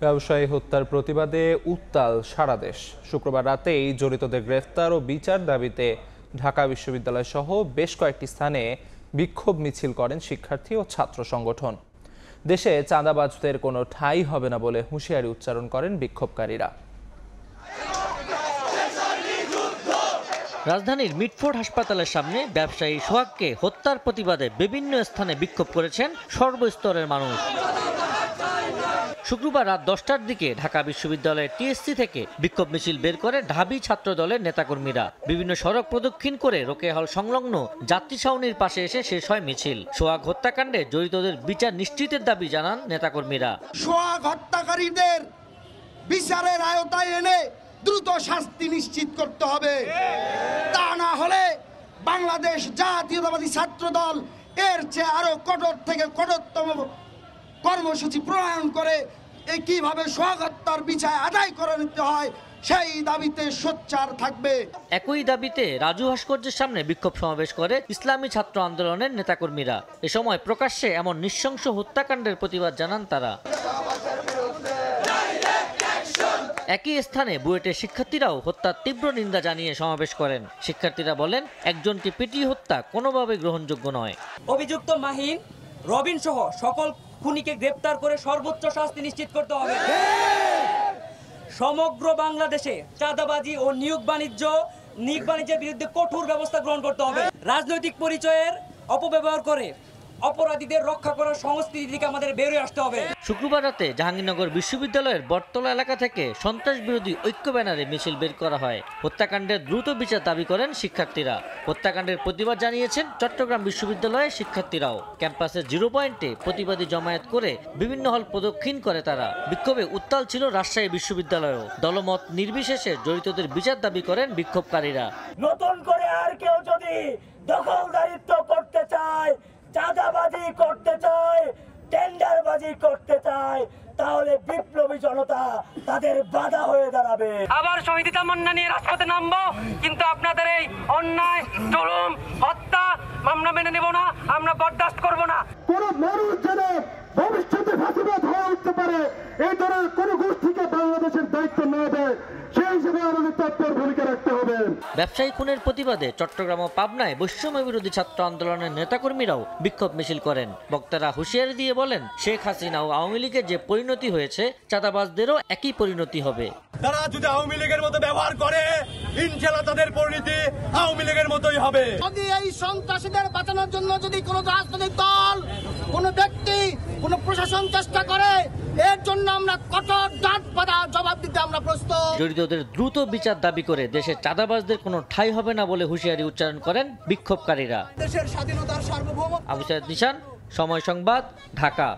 ব্যবসায়ী হত্যার প্রতিবাদে উত্তাল সারা দেশ। শুক্রবার রাতেই জড়িতদের গ্রেফতার ও বিচার দাবিতে ঢাকা বিশ্ববিদ্যালয় সহ বেশ কয়েকটি স্থানে বিক্ষোভ মিছিল করেন শিক্ষার্থী ও ছাত্র সংগঠন। দেশে চাঁদাবাজদের কোনো ঠাঁই হবে না বলে হুঁশিয়ারি উচ্চারণ করেন বিক্ষোভকারীরা। রাজধানীর মিটফোর্ড হাসপাতালের সামনে ব্যবসায়ী সোহাগকে হত্যার প্রতিবাদে বিভিন্ন স্থানে বিক্ষোভ করেছেন সর্বস্তরের মানুষ। শুক্রবার রাত 10টার দিকে ঢাকা বিশ্ববিদ্যালয়ের টিএসসি থেকে বিক্ষোভ মিছিল বের করে ঢাবি ছাত্র দলের নেতাকর্মীরা। বিভিন্ন সড়ক প্রদক্ষিণ করে রোকেয়া হল সংলগ্ন যাত্রী ছাউনির পাশে এসে শেষ হয় মিছিল। সোহাগ হত্যাকাণ্ডে জড়িতদের বিচার নিশ্চিতের দাবি জানান নেতাকর্মীরা। সোহাগ হত্যাকারীদের বিচারের আওতায় এনে দ্রুত শাস্তি নিশ্চিত করতে হবে। তা না হলে বাংলাদেশ জাতীয়তাবাদী ছাত্র দল এর চেয়ে আরো কঠোর থেকে কঠোরতম কর্মসূচি প্রণয়ন করে কিভাবে সোহাগ হত্যার বিচার আদায় করে নিতে হয় সেই দাবিতে সোচ্চার থাকবে। একই দাবিতে রাজু ভাস্কর্যের সামনে বিক্ষোভ সমাবেশ করে ইসলামী ছাত্র আন্দোলনের নেতাকর্মীরা। এ সময় প্রকাশ্যে এমন নৃশংস হত্যাকাণ্ডের প্রতিবাদ জানান তারা। একই স্থানে বুয়েটের শিক্ষার্থীরাও হত্যার তীব্র নিন্দা জানিয়ে সমাবেশ করেন। শিক্ষার্থীরা বলেন, একজনকে পিটিয়ে হত্যা কোনোভাবে গ্রহণযোগ্য নয়। অভিযুক্ত মাহিন, রবিন সহ সকল খুনিকে গ্রেপ্তার করে সর্বোচ্চ শাস্তি নিশ্চিত করতে হবে। সমগ্র বাংলাদেশে চাঁদাবাজি ও নিয়োগ বাণিজ্যের বিরুদ্ধে কঠোর ব্যবস্থা গ্রহণ করতে হবে। রাজনৈতিক পরিচয়ের অপব্যবহার করে অপরাধীদের রক্ষা করার সংস্কৃতি থেকে আমাদের বের হয়ে আসতে হবে। শুক্রবার রাতে জাহাঙ্গীরনগর বিশ্ববিদ্যালয়ের বটতলা এলাকা থেকে সন্ত্রাস বিরোধী ঐক্য ব্যানারে মিছিল বের করা হয়। হত্যাকাণ্ডের দ্রুত বিচার দাবি করেন শিক্ষার্থীরা। হত্যাকাণ্ডের প্রতিবাদ জানিয়েছেন চট্টগ্রাম বিশ্ববিদ্যালয়ের শিক্ষার্থীরাও। ক্যাম্পাসের 0 পয়েন্টে প্রতিবাদী জমায়েত করে বিভিন্ন হল প্রদক্ষিণ করে তারা। বিক্ষোভে উত্তাল ছিল রাজশাহী বিশ্ববিদ্যালয়ও। দলমত নির্বিশেষে জড়িতদের বিচার দাবি করেন বিক্ষোভকারীরা। নতুন করে আর কেউ যদি দখলদারিত্ব করতে চায়, চাঁদাবাজি করতে চায়, টেন্ডারবাজি করতে চায়, তাহলে বিপ্লবী জনতা তাদের বাধা হয়ে দাঁড়াবে। আবার শহীদ তামান্না নিয়ে রাজপথে নামবো, কিন্তু আপনাদের এই অন্যায়, জুলুম, হত্যা আমরা মেনে নেব না, আমরা বরদাস্ত করব না। কোন মানুষ যেন ভবিষ্যতে ফাঁসিবাদ হয়ে উঠতে পারে, এই ধরনের কোন গোষ্ঠীকে বাংলাদেশের দায়িত্ব না দেয়, সেই হিসেবে আমাদের তৎপর ভূমিকা রাখতে হবে। ব্যবসায়ী খুনের প্রতিবাদে চট্টগ্রাম ও পাবনায় বৈষম্য বিরোধী ছাত্র আন্দোলনের নেতাকর্মীরাও বিক্ষোভ মিছিল করেন। বক্তারা হুঁশিয়ারি দিয়ে বলেন, শেখ হাসিনা ও আওয়ামী লীগের যে পরিণতি হয়েছে, চাঁদাবাজদেরও একই পরিণতি হবে। তারা যদি আওয়ামী লীগের মতো ব্যবহার করে, ইনশাআল্লাহ তাদের পরিণতি আওয়ামী লীগের মতোই হবে। যদি এই সন্ত্রাসীদের বাঁচানোর জন্য যদি কোনো রাজনৈতিক দল, কোনো ব্যক্তি, কোনো প্রশাসন চেষ্টা করে, এর জন্য আমরা কঠোর ডাঁট বাঁধা জবাব দিতে আমরা প্রস্তুত। জড়িতদের দ্রুত বিচার দাবি করে দেশের চাঁদাবাজদের কোনো ঠাঁই হবে না বলে হুঁশিয়ারি উচ্চারণ করেন বিক্ষোভকারীরা। দেশের স্বাধীনতার সার্বভৌম। আবু সাইদ নিশান, সময় সংবাদ, ঢাকা।